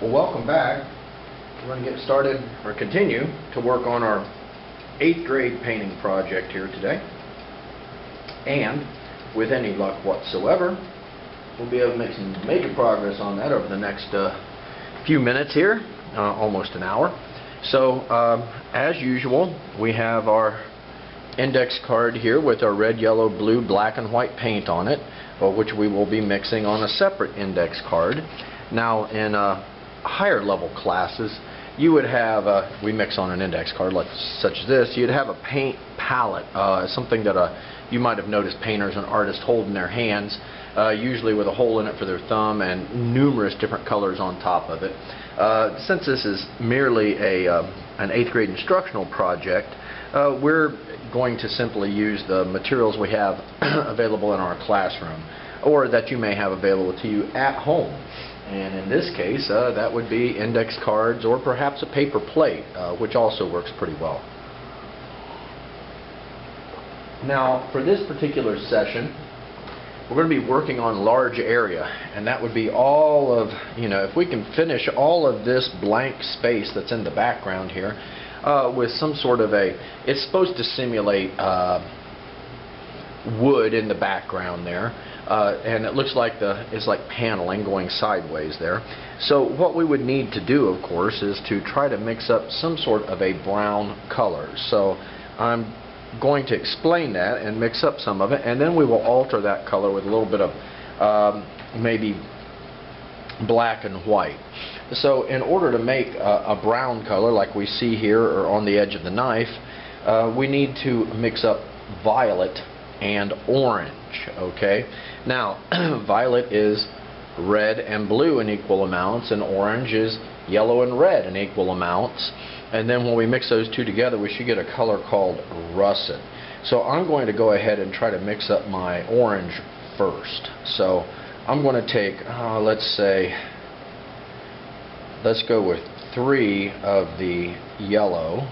Well, welcome back. We're going to get started or continue to work on our 8th grade painting project here today. And with any luck whatsoever, we'll be able to make some major progress on that over the next few minutes here, almost an hour. So, as usual, we have our index card here with our red, yellow, blue, black, and white paint on it, which we will be mixing on a separate index card. Now, in higher level classes, you would have, we mix on an index card like such as this, you'd have a paint palette, something that you might have noticed painters and artists hold in their hands, usually with a hole in it for their thumb and numerous different colors on top of it. Since this is merely an 8th grade instructional project, we're going to simply use the materials we have available in our classroom, or that you may have available to you at home. And in this case, that would be index cards or perhaps a paper plate, which also works pretty well. Now, for this particular session, we're going to be working on large area, and that would be all of, if we can finish all of this blank space that's in the background here with some sort of it's supposed to simulate wood in the background there. And it looks like it's like paneling going sideways there. So what we would need to do, of course, is to try to mix up some sort of a brown color. So I'm going to explain that and mix up some of it, and then we will alter that color with a little bit of maybe black and white. So in order to make a brown color like we see here or on the edge of the knife, we need to mix up violet and orange. Okay, now violet is red and blue in equal amounts, and orange is yellow and red in equal amounts. And then when we mix those two together, we should get a color called russet. So I'm going to go ahead and try to mix up my orange first. So I'm going to take, let's go with 3 of the yellow,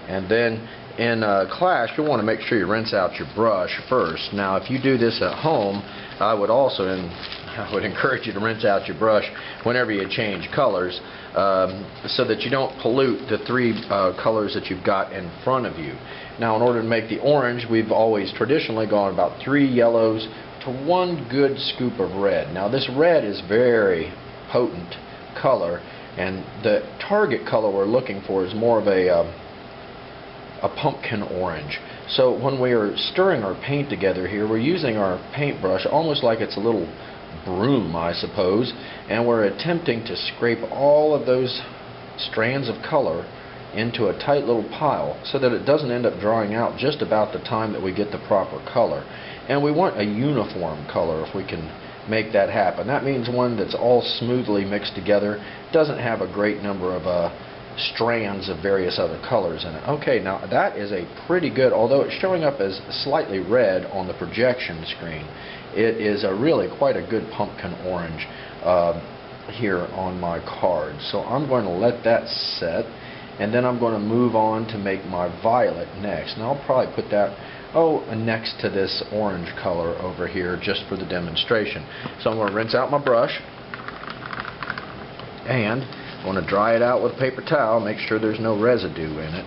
and then in class, you'll want to make sure you rinse out your brush first. Now, if you do this at home, I would encourage you to rinse out your brush whenever you change colors, so that you don't pollute the 3 colors that you've got in front of you. Now, in order to make the orange, we've always traditionally gone about 3 yellows to 1 good scoop of red. Now, this red is very potent color, and the target color we're looking for is more of a pumpkin orange. So when we are stirring our paint together here, we're using our paintbrush almost like it's a little broom, I suppose, and we're attempting to scrape all of those strands of color into a tight little pile so that it doesn't end up drying out just about the time that we get the proper color. And we want a uniform color if we can make that happen. That means one that's all smoothly mixed together, doesn't have a great number of strands of various other colors in it. Okay, now that is a pretty good, although it's showing up as slightly red on the projection screen, it is really quite a good pumpkin orange here on my card. So I'm going to let that set, and then I'm going to move on to make my violet next. And I'll probably put that next to this orange color over here just for the demonstration. So I'm going to rinse out my brush, and I want to dry it out with a paper towel, make sure there's no residue in it.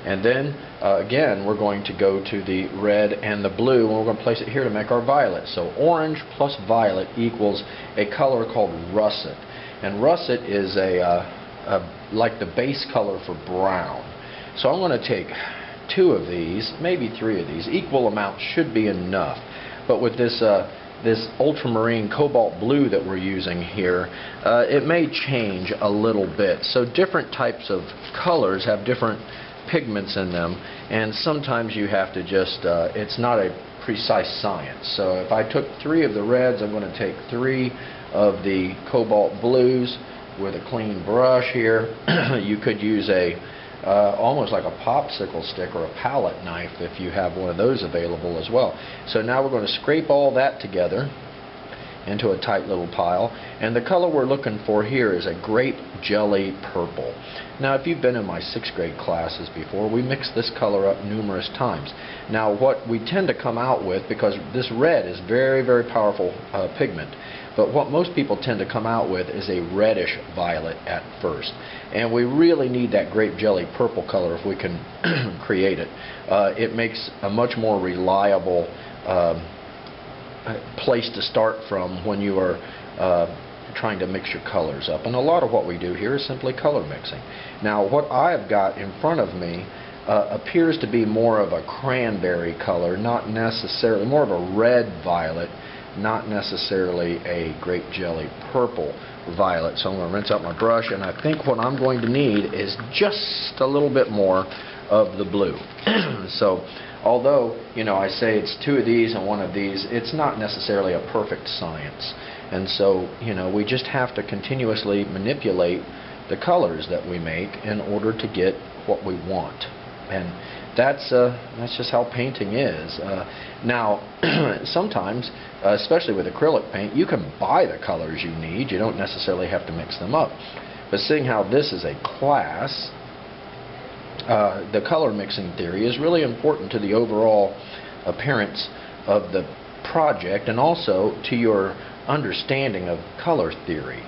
And then, again, we're going to go to the red and the blue, and we're going to place it here to make our violet. So orange plus violet equals a color called russet. And russet is like the base color for brown. So I'm going to take 2 of these, maybe 3 of these. Equal amounts should be enough. But with this ultramarine cobalt blue that we're using here, it may change a little bit. So different types of colors have different pigments in them, and sometimes you have to just, it's not a precise science. So if I took 3 of the reds, I'm going to take 3 of the cobalt blues with a clean brush here. You could use almost like a popsicle stick or a palette knife if you have one of those available as well. So now we're going to scrape all that together into a tight little pile, and the color we're looking for here is a grape jelly purple. Now, if you've been in my 6th grade classes before, we mixed this color up numerous times. Now, what we tend to come out with, because this red is very, very powerful pigment, but what most people tend to come out with is a reddish violet at first. And we really need that grape jelly purple color if we can create it. It makes a much more reliable place to start from when you are trying to mix your colors up. And a lot of what we do here is simply color mixing. Now, what I've got in front of me appears to be more of a cranberry color, not necessarily, more of a red violet, not necessarily a grape jelly purple violet. So I'm going to rinse out my brush, and I think what I'm going to need is just a little bit more of the blue. So although, you know, I say it's 2 of these and 1 of these, it's not necessarily a perfect science. And so, you know, we just have to continuously manipulate the colors that we make in order to get what we want. And that's just how painting is. Now, sometimes, especially with acrylic paint, you can buy the colors you need. You don't necessarily have to mix them up. But seeing how this is a class, the color mixing theory is really important to the overall appearance of the project, and also to your understanding of color theory,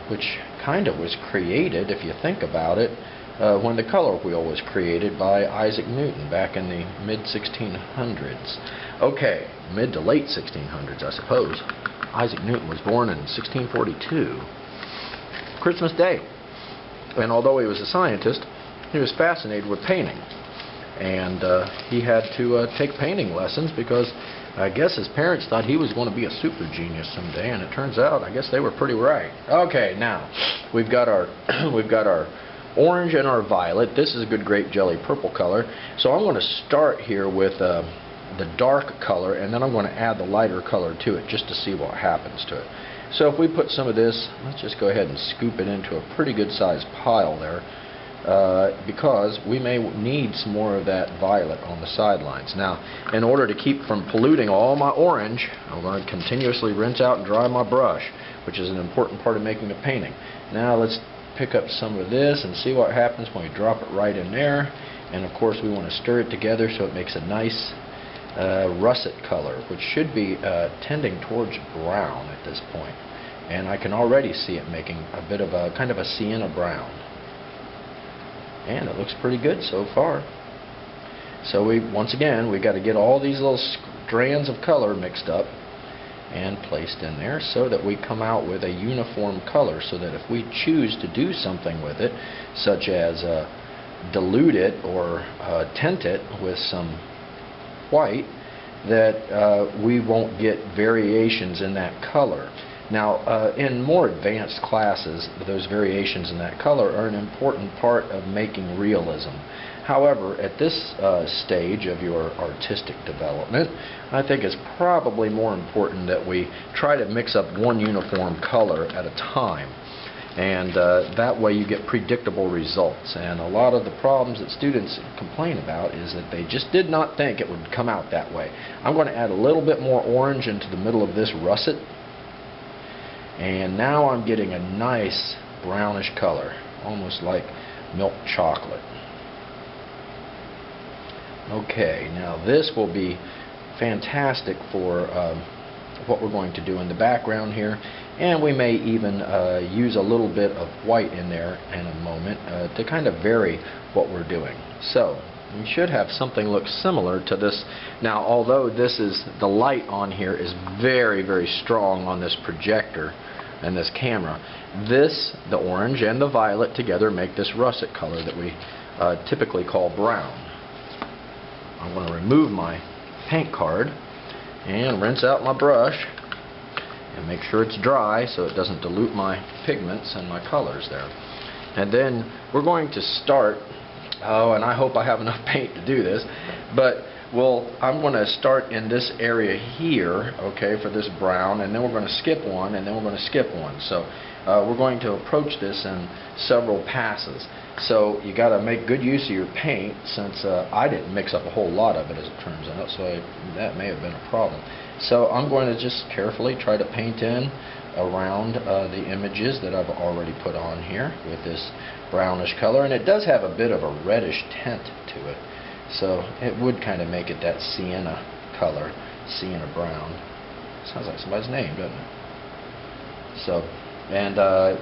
which kind of was created, if you think about it, when the color wheel was created by Isaac Newton back in the mid-1600s. Okay, mid to late 1600s, I suppose. Isaac Newton was born in 1642, Christmas Day. And although he was a scientist, he was fascinated with painting. And he had to take painting lessons because I guess his parents thought he was going to be a super genius someday, and it turns out I guess they were pretty right. Okay, now we've got our orange and our violet. This is a good grape jelly purple color. So I'm going to start here with the dark color, and then I'm going to add the lighter color to it just to see what happens to it. So if we put some of this, let's just go ahead and scoop it into a pretty good sized pile there, because we may need some more of that violet on the sidelines. Now, in order to keep from polluting all my orange, I'm going to continuously rinse out and dry my brush, which is an important part of making a painting. Now let's pick up some of this and see what happens when we drop it right in there. And of course we want to stir it together so it makes a nice russet color, which should be tending towards brown at this point. And I can already see it making a bit of a kind of a sienna brown. And it looks pretty good so far. So once again, we've got to get all these little strands of color mixed up and placed in there so that we come out with a uniform color, so that if we choose to do something with it, such as dilute it or tint it with some white, that we won't get variations in that color. Now, in more advanced classes, those variations in that color are an important part of making realism. However, at this stage of your artistic development, I think it's probably more important that we try to mix up one uniform color at a time. And that way you get predictable results. And a lot of the problems that students complain about is that they just did not think it would come out that way. I'm going to add a little bit more orange into the middle of this russet. And now I'm getting a nice brownish color, almost like milk chocolate. Okay, now this will be fantastic for what we're going to do in the background here. And we may even use a little bit of white in there in a moment to kind of vary what we're doing. So we should have something look similar to this. Now, although this is, the light on here is very, very strong on this projector and this camera, the orange and the violet together make this russet color that we typically call brown. I'm going to remove my paint card and rinse out my brush and make sure it's dry so it doesn't dilute my pigments and my colors there. And then we're going to start, and I hope I have enough paint to do this, but I'm going to start in this area here, okay, for this brown, and then we're going to skip one, and then we're going to skip one. So we're going to approach this in several passes. So you got to make good use of your paint, since I didn't mix up a whole lot of it, as it turns out, so that may have been a problem. So I'm going to just carefully try to paint in around the images that I've already put on here with this brownish color, and it does have a bit of a reddish tint to it, so it would kind of make it that sienna color, sienna brown. Sounds like somebody's name, doesn't it? So, and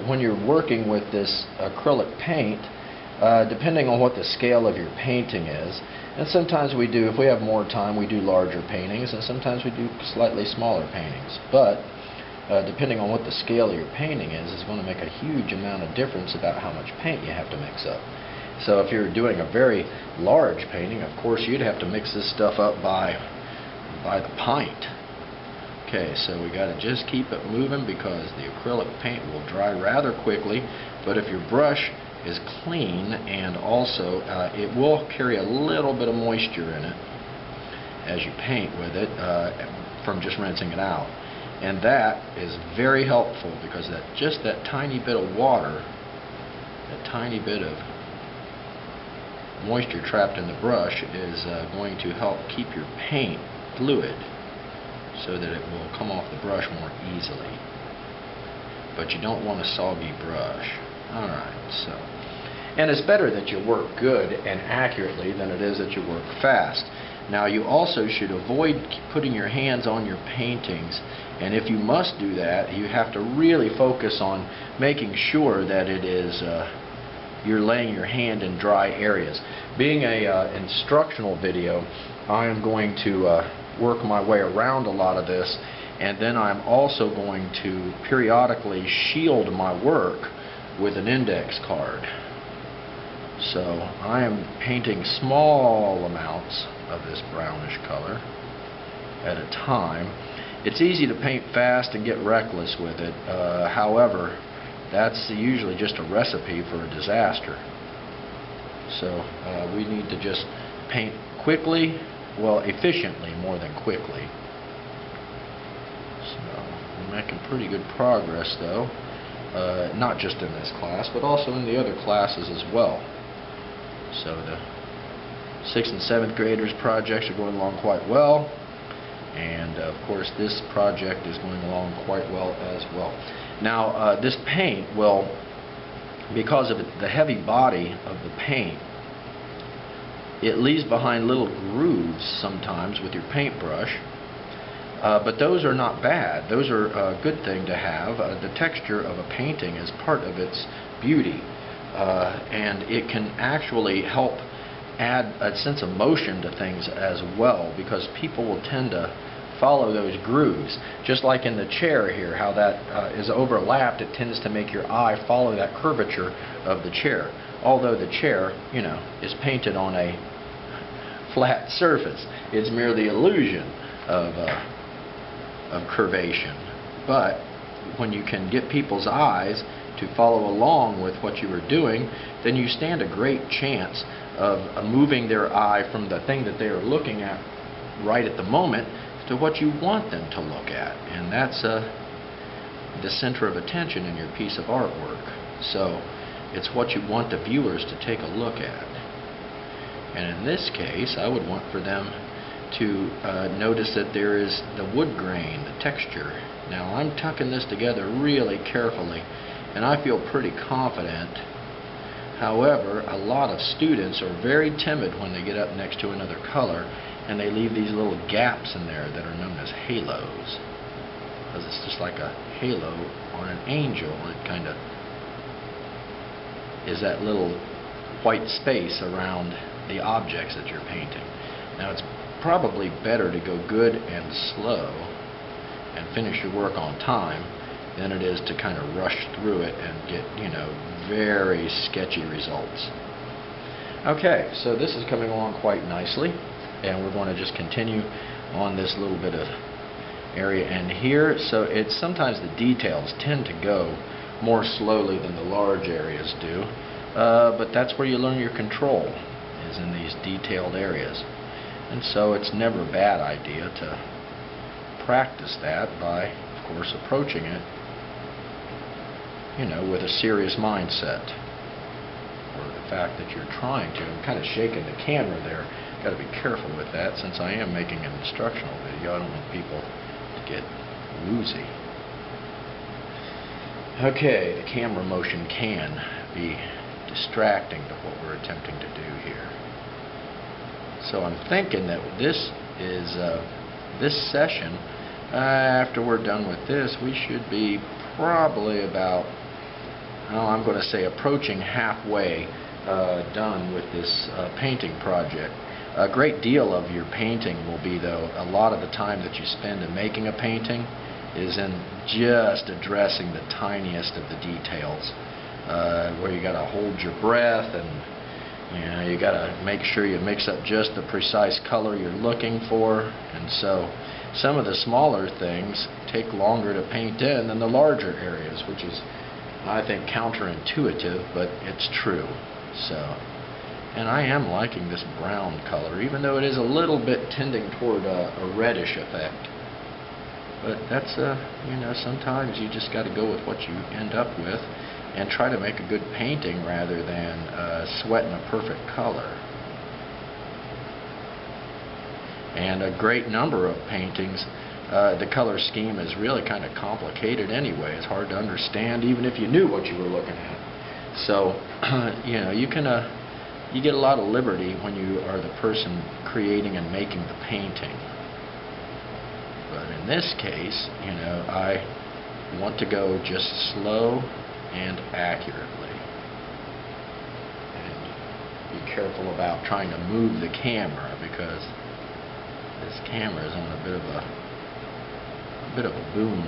when you're working with this acrylic paint, depending on what the scale of your painting is, and sometimes we do, if we have more time, we do larger paintings, and sometimes we do slightly smaller paintings. But depending on what the scale of your painting is going to make a huge amount of difference about how much paint you have to mix up. So if you're doing a very large painting, of course you'd have to mix this stuff up by the pint. Okay, so we got to just keep it moving because the acrylic paint will dry rather quickly. But if your brush is clean, and also it will carry a little bit of moisture in it as you paint with it from just rinsing it out. And that is very helpful because just that tiny bit of water, that tiny bit of moisture trapped in the brush is going to help keep your paint fluid so that it will come off the brush more easily. But you don't want a soggy brush. Alright, so. And it's better that you work good and accurately than it is that you work fast. Now you also should avoid putting your hands on your paintings, and if you must do that, you have to really focus on making sure that it is you're laying your hand in dry areas. Being a instructional video, I am going to work my way around a lot of this, and then I'm also going to periodically shield my work with an index card. So I am painting small amounts of this brownish color at a time. It's easy to paint fast and get reckless with it. However, that's usually just a recipe for a disaster. So we need to just paint quickly, well, efficiently more than quickly. So we're making pretty good progress though, not just in this class, but also in the other classes as well. So the 6th and 7th graders projects are going along quite well, and of course this project is going along quite well as well. Now this paint will, because of the heavy body of the paint, it leaves behind little grooves sometimes with your paintbrush, but those are not bad. Those are a good thing to have. The texture of a painting is part of its beauty, and it can actually help add a sense of motion to things as well, because people will tend to follow those grooves. Just like in the chair here, how that is overlapped, it tends to make your eye follow that curvature of the chair. Although the chair, you know, is painted on a flat surface. It's merely illusion of curvation. But when you can get people's eyes to follow along with what you are doing, then you stand a great chance of moving their eye from the thing that they are looking at right at the moment to what you want them to look at. And that's the center of attention in your piece of artwork. So it's what you want the viewers to take a look at. And in this case, I would want for them to notice that there is the wood grain, the texture. Now I'm tucking this together really carefully, and I feel pretty confident. However, a lot of students are very timid when they get up next to another color, and they leave these little gaps in there that are known as halos, because it's just like a halo on an angel. It kind of is that little white space around the objects that you're painting. Now it's probably better to go good and slow and finish your work on time than it is to kind of rush through it and get, you know, very sketchy results. Okay, so this is coming along quite nicely, and we're going to just continue on this little bit of area in here. So it's sometimes the details tend to go more slowly than the large areas do, but that's where you learn your control, is in these detailed areas. And so it's never a bad idea to practice that by, of course, approaching it, you know, with a serious mindset, or the fact that you're trying to. I'm kind of shaking the camera there. Got to be careful with that, since I am making an instructional video. I don't want people to get woozy. Okay, the camera motion can be distracting to what we're attempting to do here. So I'm thinking that this is this session, after we're done with this, we should be probably about, oh, I'm going to say approaching halfway done with this painting project. A great deal of your painting will be, though, a lot of the time that you spend in making a painting is in just addressing the tiniest of the details, where you got to hold your breath, and you got to make sure you mix up just the precise color you're looking for. And so some of the smaller things take longer to paint in than the larger areas, which is, I think, counterintuitive, but it's true. So, and I am liking this brown color, even though it is a little bit tending toward a reddish effect. But that's, sometimes you just got to go with what you end up with and try to make a good painting rather than sweating a perfect color. And a great number of paintings, the color scheme is really kind of complicated anyway. It's hard to understand even if you knew what you were looking at. So, you get a lot of liberty when you are the person creating and making the painting. But in this case, I want to go just slow and accurately. And be careful about trying to move the camera, because this camera is on a bit of a boom,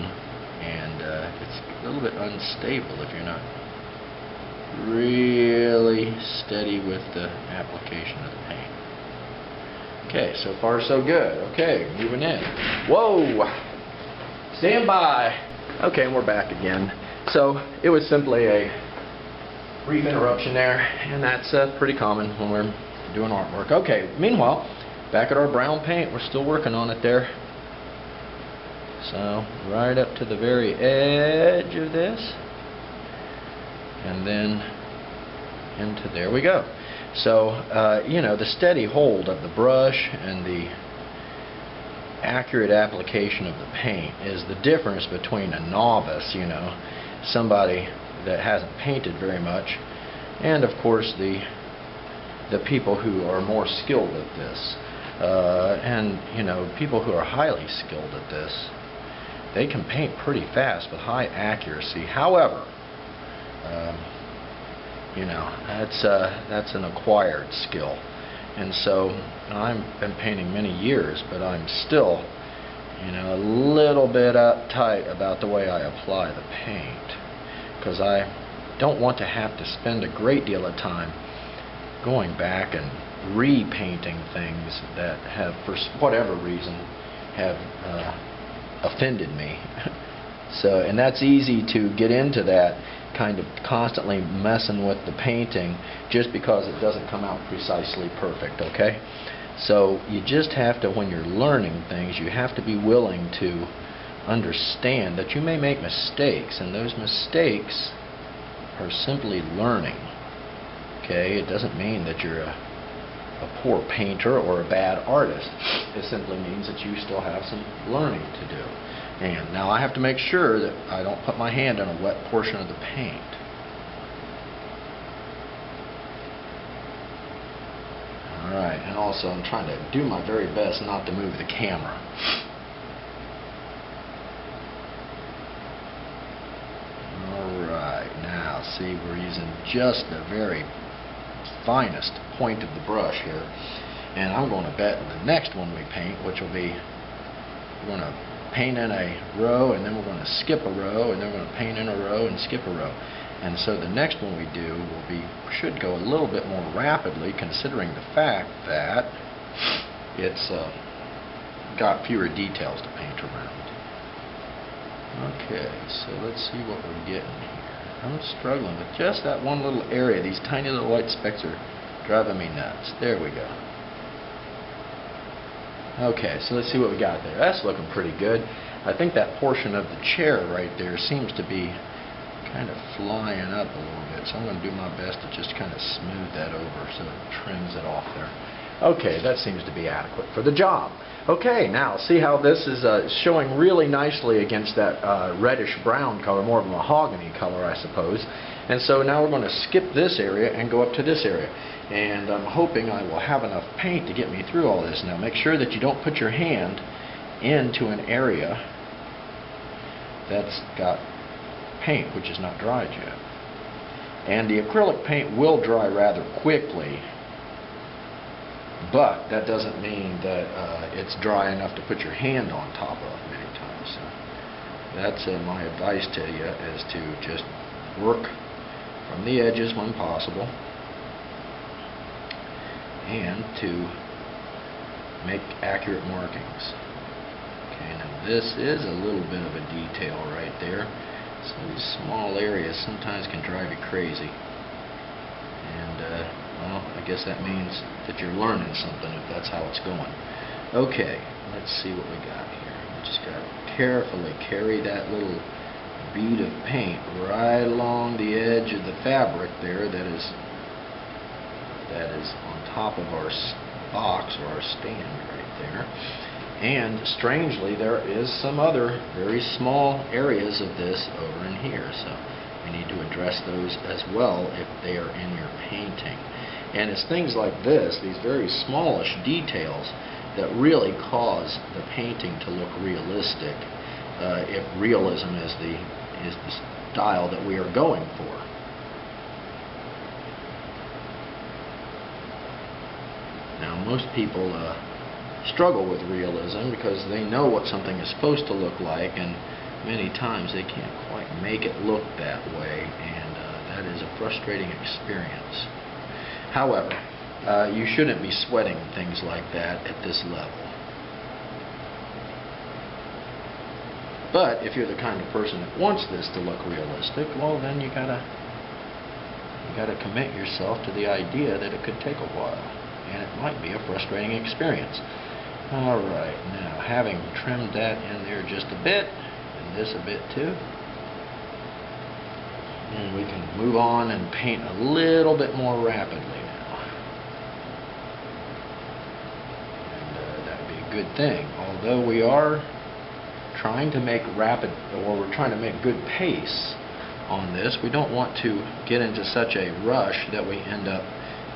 and it's a little bit unstable if you're not really steady with the application of the paint. Okay, so far so good. Okay, moving in. Whoa! Stand by! Okay, and we're back again. So, it was simply a brief interruption there, and that's pretty common when we're doing artwork. Okay, meanwhile, back at our brown paint, we're still working on it there. So, right up to the very edge of this, and then into there we go. So, the steady hold of the brush and the accurate application of the paint is the difference between a novice, somebody that hasn't painted very much, and of course the people who are more skilled at this. And people who are highly skilled at this, they can paint pretty fast with high accuracy. However, that's an acquired skill. And so I've been painting many years, but I'm still, a little bit uptight about the way I apply the paint, because I don't want to have to spend a great deal of time going back and repainting things that have, for whatever reason, have offended me. So, and that's easy to get into that kind of constantly messing with the painting just because it doesn't come out precisely perfect, okay? So you just have to, when you're learning things, you have to be willing to understand that you may make mistakes, and those mistakes are simply learning, okay? It doesn't mean that you're a poor painter or a bad artist. It simply means that you still have some learning to do. And now I have to make sure that I don't put my hand on a wet portion of the paint. Alright, and also I'm trying to do my very best not to move the camera. Alright, now see, we're using just the very finest point of the brush here. And I'm going to bet the next one we paint, which will be, we're going to paint in a row, and then we're going to skip a row, and then we're going to paint in a row and skip a row. And so the next one we do should go a little bit more rapidly, considering the fact that it's got fewer details to paint around. Okay, so let's see what we're getting here. I'm struggling with just that one little area. These tiny little white specks are driving me nuts. There we go. Okay, so let's see what we got there. That's looking pretty good. I think that portion of the chair right there seems to be kind of flying up a little bit, so I'm going to do my best to just kind of smooth that over so it trims it off there. Okay, that seems to be adequate for the job. Okay, now see how this is showing really nicely against that reddish-brown color, more of a mahogany color, I suppose. And so now we're going to skip this area and go up to this area. And I'm hoping I will have enough paint to get me through all this. Now make sure that you don't put your hand into an area that's got paint, which is not dried yet. And the acrylic paint will dry rather quickly, but that doesn't mean that it's dry enough to put your hand on top of many times. So that's my advice to you, is to just work from the edges when possible, and to make accurate markings. Okay, now this is a little bit of a detail right there. So these small areas sometimes can drive you crazy. And, well, I guess that means that you're learning something if that's how it's going. Okay, let's see what we got here. We just got to carefully carry that little bead of paint right along the edge of the fabric there that is on top of our box or our stand right there. And strangely, there is some other very small areas of this over in here, so we need to address those as well if they are in your painting. And it's things like this, these very smallish details, that really cause the painting to look realistic, if realism is the style that we are going for. Now, most people struggle with realism because they know what something is supposed to look like, and many times they can't quite make it look that way, and that is a frustrating experience. However, you shouldn't be sweating things like that at this level. But if you're the kind of person that wants this to look realistic, well, then you gotta commit yourself to the idea that it could take a while, and it might be a frustrating experience. Alright, now having trimmed that in there just a bit, and this a bit too, and we can move on and paint a little bit more rapidly now. And that would be a good thing. Although we are trying to make we're trying to make good pace on this, we don't want to get into such a rush that we end up,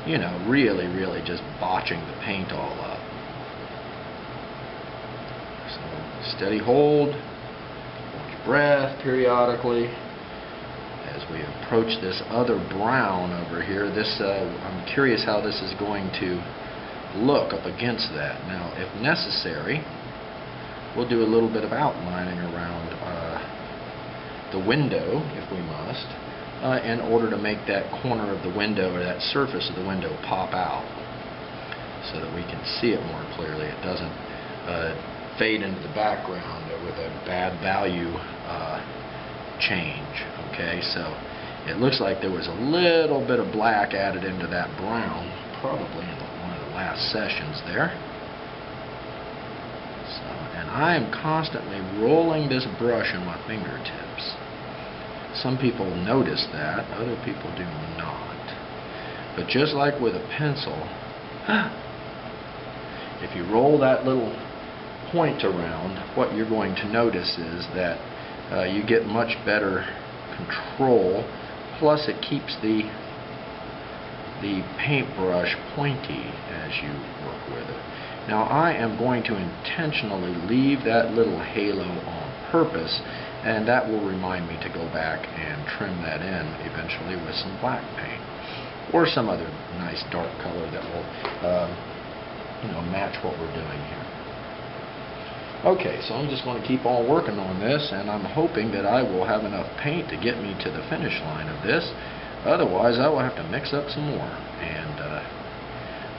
you know, really just botching the paint all up. So steady hold, hold your breath periodically as we approach this other brown over here. I'm curious how this is going to look up against that. Now, if necessary, we'll do a little bit of outlining around the window, if we must, in order to make that corner of the window or that surface of the window pop out so that we can see it more clearly. It doesn't fade into the background with a bad value change. Okay, so it looks like there was a little bit of black added into that brown, probably in one of the last sessions there. And I am constantly rolling this brush in my fingertips. Some people notice that, other people do not. But just like with a pencil, if you roll that little point around, what you're going to notice is that you get much better control, plus it keeps the paintbrush pointy as you work with it. Now, I am going to intentionally leave that little halo on purpose, and that will remind me to go back and trim that in eventually with some black paint or some other nice dark color that will match what we're doing here. Okay, so I'm just going to keep on working on this, and I'm hoping that I will have enough paint to get me to the finish line of this. Otherwise, I will have to mix up some more, and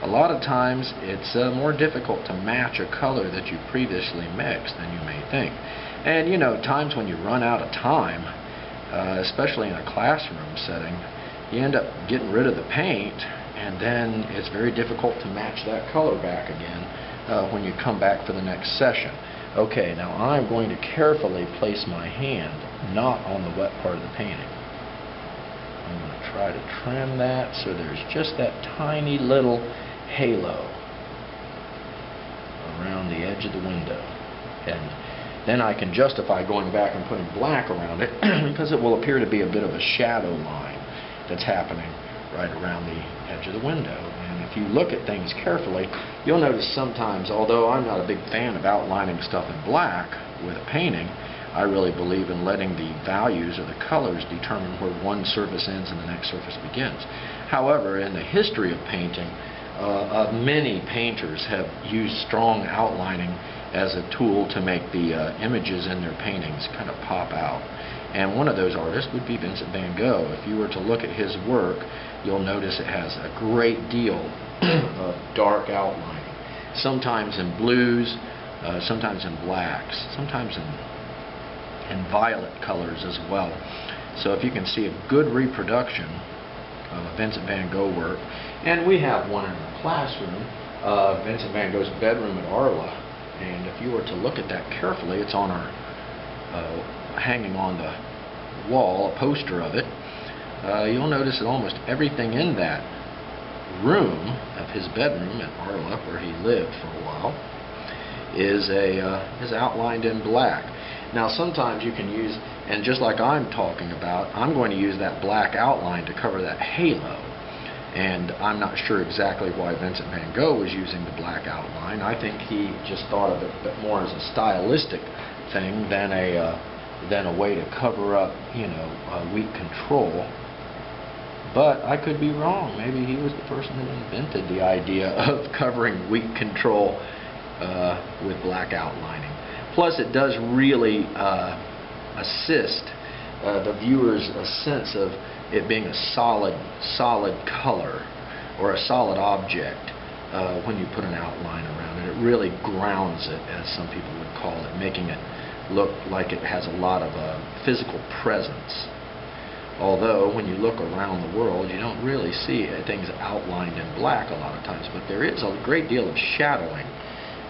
a lot of times it's more difficult to match a color that you previously mixed than you may think. And you know, times when you run out of time, especially in a classroom setting, you end up getting rid of the paint, and then it's very difficult to match that color back again when you come back for the next session. Okay, now I'm going to carefully place my hand not on the wet part of the painting. I'm going to try to trim that so there's just that tiny little halo around the edge of the window, and then I can justify going back and putting black around it because it will appear to be a bit of a shadow line that's happening right around the edge of the window. And if you look at things carefully, you'll notice sometimes, although I'm not a big fan of outlining stuff in black with a painting, I really believe in letting the values or the colors determine where one surface ends and the next surface begins. However, in the history of painting, many painters have used strong outlining as a tool to make the images in their paintings kind of pop out. And one of those artists would be Vincent van Gogh. If you were to look at his work, you'll notice it has a great deal of dark outlining. Sometimes in blues, sometimes in blacks, sometimes in violet colors as well. So if you can see a good reproduction of a Vincent van Gogh work, and we have one in our classroom, Vincent van Gogh's bedroom at Arla, and if you were to look at that carefully, it's on our hanging on the wall, a poster of it. You'll notice that almost everything in that room of his bedroom at Arla, where he lived for a while, is outlined in black. Now sometimes you can use, and just like I'm talking about, I'm going to use that black outline to cover that halo. And I'm not sure exactly why Vincent van Gogh was using the black outline. I think he just thought of it a bit more as a stylistic thing than a way to cover up, weak control. But I could be wrong. Maybe he was the person that invented the idea of covering weak control with black outlining. Plus, it does really assist the viewer's sense of it being a solid color or a solid object when you put an outline around it. It really grounds it, as some people would call it, making it look like it has a lot of physical presence. Although, when you look around the world, you don't really see things outlined in black a lot of times, but there is a great deal of shadowing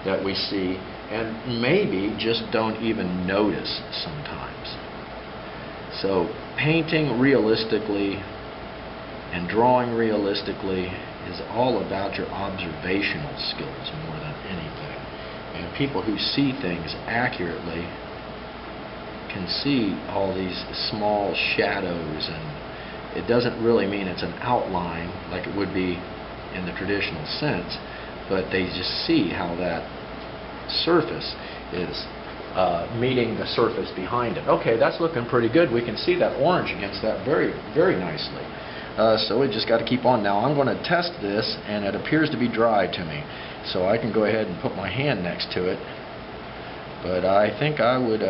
that we see and maybe just don't even notice sometimes. So, painting realistically and drawing realistically is all about your observational skills more than anything. And people who see things accurately can see all these small shadows, and it doesn't really mean it's an outline like it would be in the traditional sense, but they just see how that surface is meeting the surface behind it. Okay, that's looking pretty good. We can see that orange against that very, very nicely. So we just got to keep on. Now I'm going to test this, and it appears to be dry to me, so I can go ahead and put my hand next to it. But I think I would,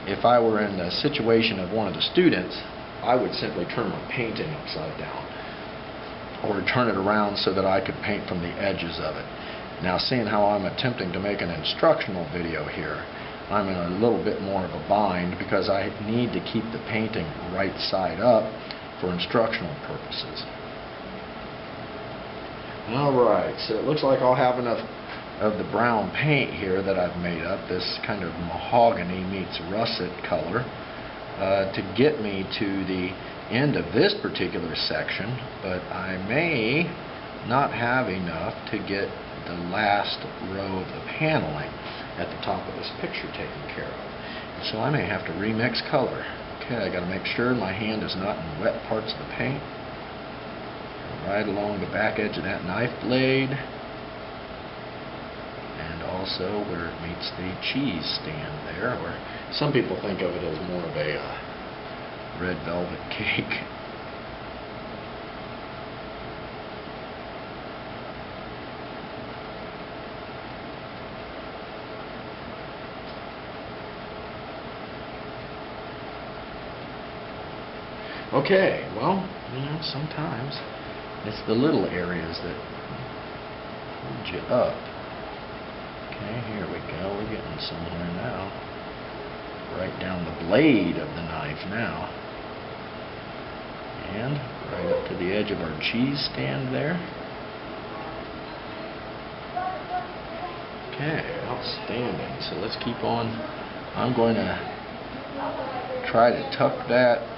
if I were in the situation of one of the students, I would simply turn my painting upside down, or turn it around so that I could paint from the edges of it. Now, seeing how I'm attempting to make an instructional video here, I'm in a little bit more of a bind because I need to keep the painting right side up for instructional purposes. Alright, so it looks like I'll have enough of the brown paint here that I've made up, this kind of mahogany meets russet color, to get me to the end of this particular section, but I may not have enough to get the last row of the paneling at the top of this picture taken care of. So I may have to remix color. Okay, I got to make sure my hand is not in wet parts of the paint. Right along the back edge of that knife blade, and also where it meets the cheese stand there, where some people think of it as more of a red velvet cake. Okay, well, sometimes it's the little areas that hold you up. Okay, here we go. We're getting somewhere now. Right down the blade of the knife now. And right up to the edge of our cheese stand there. Okay, outstanding. So let's keep on. I'm going to try to tuck that.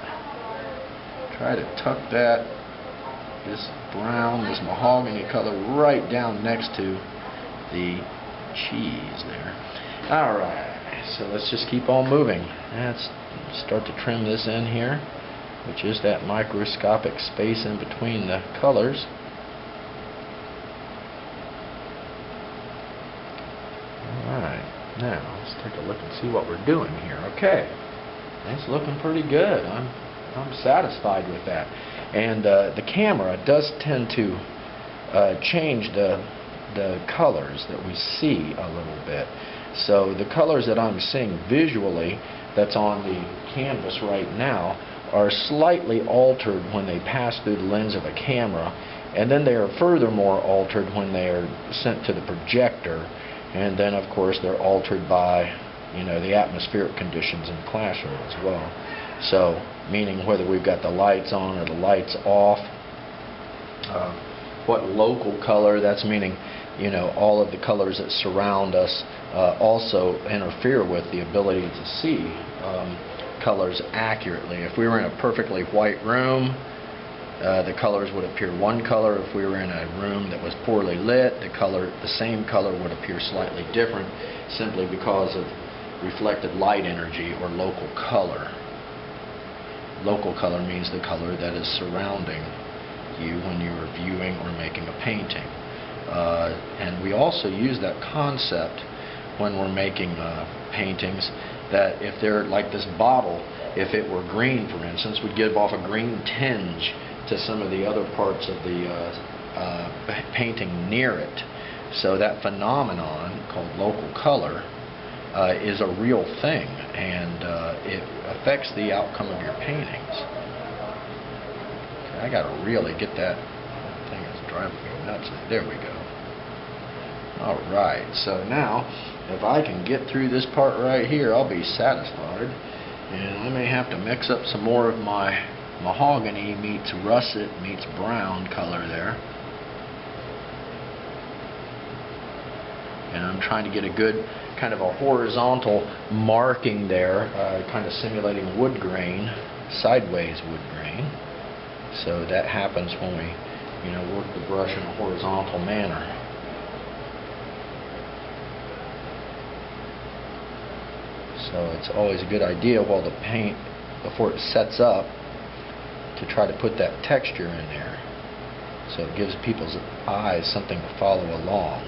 This brown, this mahogany color right down next to the cheese there. Alright, so let's just keep on moving. Let's start to trim this in here, which is that microscopic space in between the colors. Alright, now let's take a look and see what we're doing here. Okay, it's looking pretty good. I'm satisfied with that. And the camera does tend to change the colors that we see a little bit. So the colors that I'm seeing visually that's on the canvas right now are slightly altered when they pass through the lens of a camera, and then they are furthermore altered when they are sent to the projector, and then of course they're altered by, you know, the atmospheric conditions in the classroom as well. So meaning whether we've got the lights on or the lights off, what local color, that's meaning, you know, all of the colors that surround us also interfere with the ability to see colors accurately. If we were in a perfectly white room, the colors would appear one color. If we were in a room that was poorly lit, the same color would appear slightly different, simply because of reflected light energy or local color. Local color means the color that is surrounding you when you're viewing or making a painting. And we also use that concept when we're making paintings, that if they're like this bottle, if it were green, for instance, would give off a green tinge to some of the other parts of the painting near it. So that phenomenon called local color is a real thing, and it affects the outcome of your paintings. Okay, I gotta really get that thing is driving me nuts. There we go. Alright, so now if I can get through this part right here, I'll be satisfied. And I may have to mix up some more of my mahogany meets russet meets brown color there. And I'm trying to get a good kind of a horizontal marking there, kind of simulating wood grain, sideways wood grain. So that happens when we, you know, work the brush in a horizontal manner. So it's always a good idea while the paint, before it sets up, to try to put that texture in there, so it gives people's eyes something to follow along.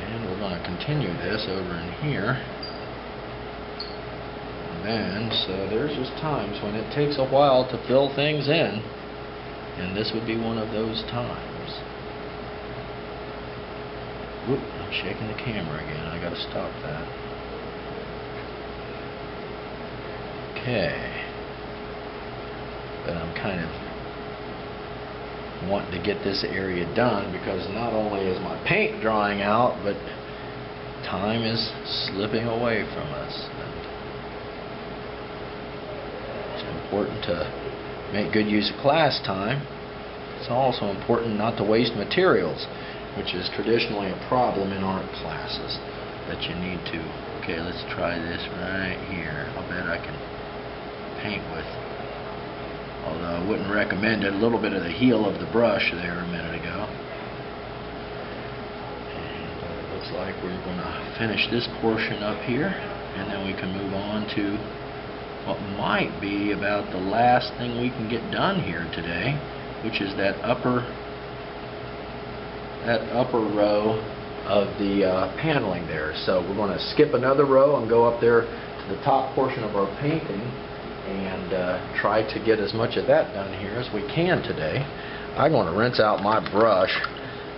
And we're going to continue this over in here. And then, so there's just times when it takes a while to fill things in, and this would be one of those times. Whoop, I'm shaking the camera again. I gotta stop that. Okay. But I'm kind of wanting to get this area done, because not only is my paint drying out, but time is slipping away from us. And it's important to make good use of class time. It's also important not to waste materials, which is traditionally a problem in art classes, that you need to. Okay, let's try this right here. I'll bet I can paint with, although I wouldn't recommend it, a little bit of the heel of the brush there a minute ago. And it looks like we're going to finish this portion up here, and then we can move on to what might be about the last thing we can get done here today, which is that upper row of the paneling there. So we're going to skip another row and go up there to the top portion of our painting and try to get as much of that done here as we can today. I'm going to rinse out my brush.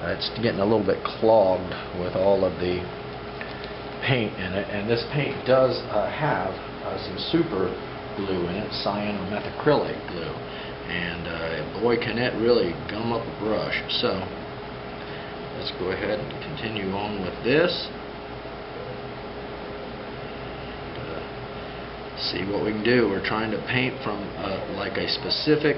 It's getting a little bit clogged with all of the paint in it, and this paint does have some super glue in it, cyan or methacrylate glue, and boy can it really gum up a brush. So let's go ahead and continue on with this. See what we can do. We're trying to paint from like a specific,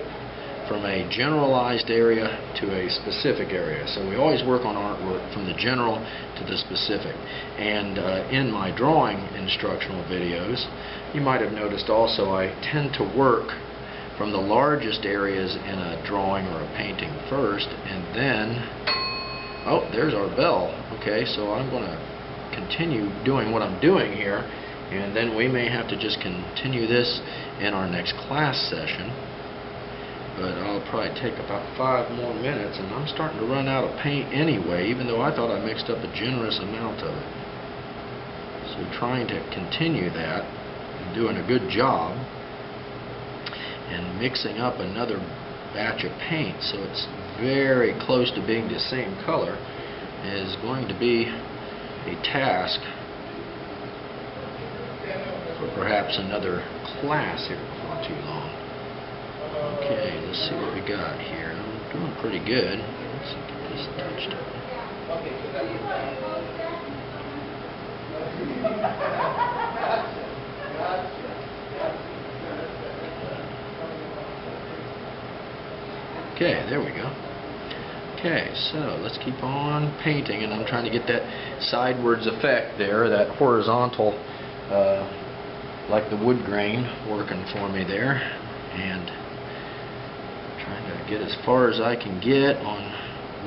from a generalized area to a specific area. So we always work on artwork from the general to the specific. And in my drawing instructional videos, you might have noticed also I tend to work from the largest areas in a drawing or a painting first, and then, oh, there's our bell. Okay, so I'm going to continue doing what I'm doing here, and then we may have to just continue this in our next class session. but I'll probably take about 5 more minutes, and I'm starting to run out of paint anyway, even though I thought I mixed up a generous amount of it. So trying to continue that and doing a good job and mixing up another batch of paint so it's very close to being the same color is going to be a task for perhaps another class here before too long. Okay, let's see what we got here. I'm doing pretty good. Let's get this touched up. Okay, there we go. Okay, so let's keep on painting, and I'm trying to get that sidewards effect there, that horizontal, like the wood grain, working for me there, and trying to get as far as I can get on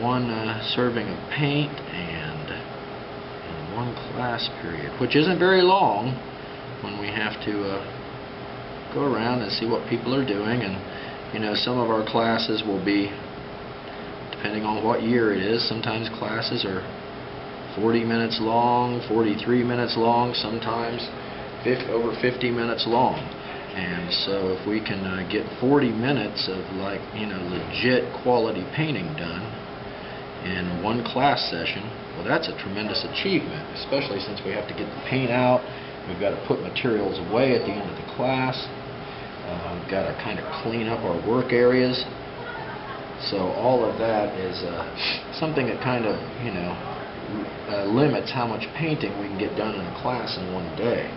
one serving of paint and in one class period, which isn't very long when we have to go around and see what people are doing. And you know, some of our classes will be, depending on what year it is, sometimes classes are 40 minutes long, 43 minutes long, sometimes over 50 minutes long. And so if we can get 40 minutes of, like, you know, legit quality painting done in one class session, well, that's a tremendous achievement, especially since we have to get the paint out. We've got to put materials away at the end of the class. We've got to kind of clean up our work areas. So all of that is something that kind of, you know, limits how much painting we can get done in a class in one day.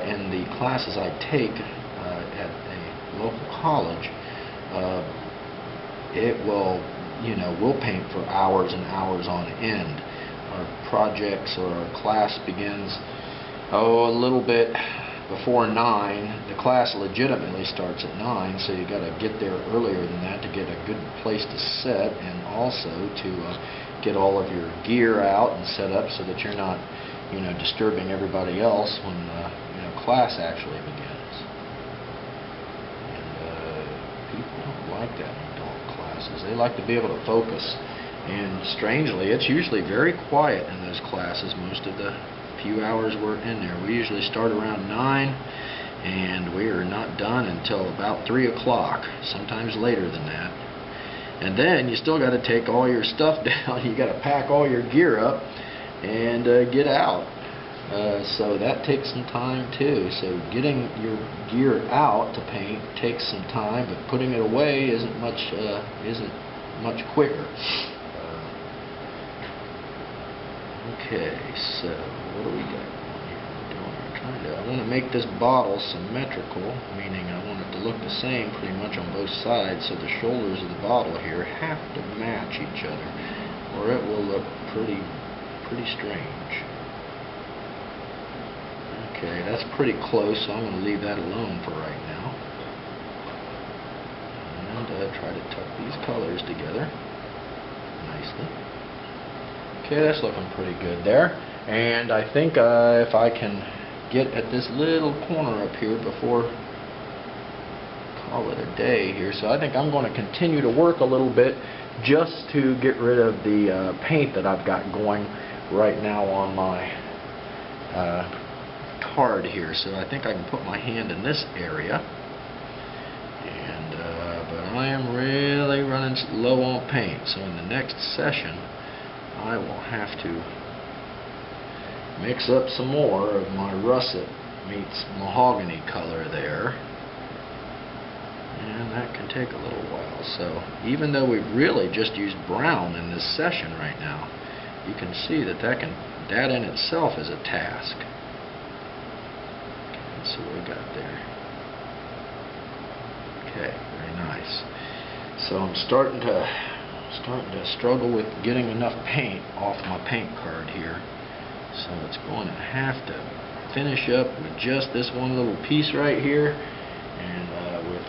In the classes I take at a local college, it will, you know, we'll paint for hours and hours on end. Our projects or our class begins, a little bit before 9. The class legitimately starts at 9, so you got to get there earlier than that to get a good place to set, and also to get all of your gear out and set up so that you're not, you know, disturbing everybody else when you know, class actually begins. And people don't like that in adult classes. They like to be able to focus, and strangely, it's usually very quiet in those classes most of the few hours we're in there. We usually start around 9, and we are not done until about 3 o'clock, sometimes later than that. And then you still got to take all your stuff down. You got to pack all your gear up and get out. So that takes some time too. So getting your gear out to paint takes some time, but putting it away isn't much quicker. Okay, so what do we got here? I want to make this bottle symmetrical, meaning I want it to look the same pretty much on both sides, so the shoulders of the bottle here have to match each other, or it will look pretty strange. Okay, that's pretty close, so I'm going to leave that alone for right now. And try to tuck these colors together nicely. Okay, that's looking pretty good there. And I think if I can get at this little corner up here before call it a day here. So I think I'm going to continue to work a little bit just to get rid of the paint that I've got going right now on my card here. So I think I can put my hand in this area. And but I am really running low on paint. So in the next session, I will have to mix up some more of my russet meets mahogany color there, and that can take a little while. So even though we've really just used brown in this session right now, you can see that that in itself is a task. Let's see what we got there. Okay, very nice. So I'm starting to struggle with getting enough paint off my paint card here. So it's going to have to finish up with just this one little piece right here, and with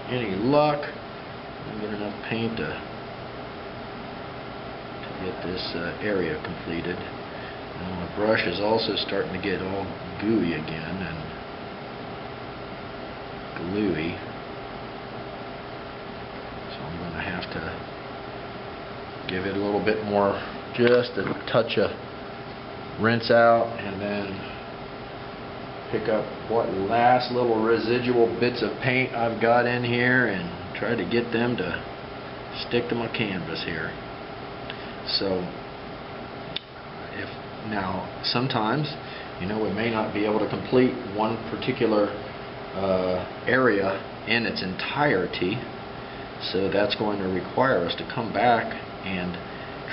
any luck I'll get enough paint to get this area completed. And my brush is also starting to get all gooey again and gluey. Give it a little bit more, just a touch of rinse out, and then pick up what last little residual bits of paint I've got in here and try to get them to stick to my canvas here. So now sometimes, you know, we may not be able to complete one particular area in its entirety, so that's going to require us to come back and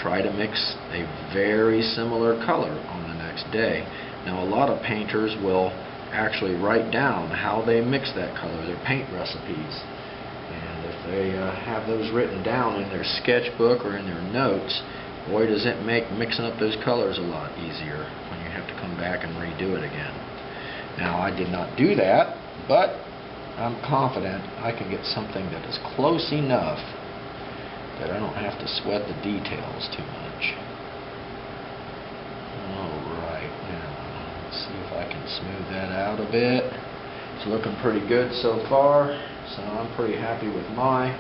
try to mix a very similar color on the next day. Now, a lot of painters will actually write down how they mix that color, their paint recipes, and if they have those written down in their sketchbook or in their notes, boy, does it make mixing up those colors a lot easier when you have to come back and redo it again. Now, I did not do that, but I'm confident I can get something that is close enough that I don't have to sweat the details too much. Alright, now let's see if I can smooth that out a bit. It's looking pretty good so far, so I'm pretty happy with my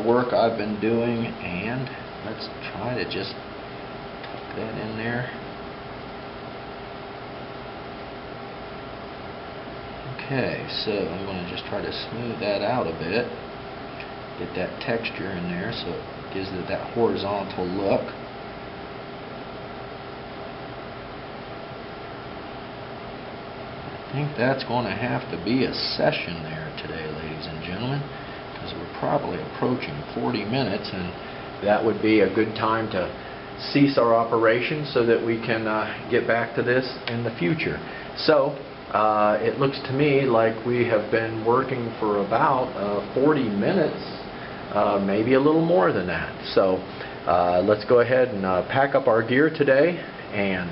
work I've been doing, and let's try to just tuck that in there. Okay, so I'm going to just try to smooth that out a bit, get that texture in there so it gives it that horizontal look. I think that's going to have to be a session there today, ladies and gentlemen, because we're probably approaching 40 minutes, and that would be a good time to cease our operation so that we can get back to this in the future. So it looks to me like we have been working for about 40 minutes, maybe a little more than that. So let's go ahead and pack up our gear today, and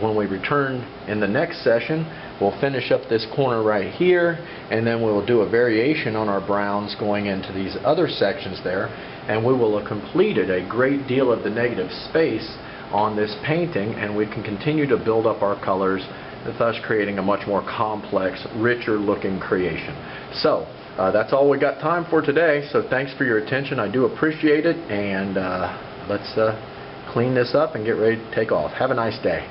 when we return in the next session, we'll finish up this corner right here, and then we'll do a variation on our browns going into these other sections there, and we will have completed a great deal of the negative space on this painting, and we can continue to build up our colors, thus creating a much more complex, richer looking creation. So that's all we got time for today, so thanks for your attention. I do appreciate it, and let's clean this up and get ready to take off. Have a nice day.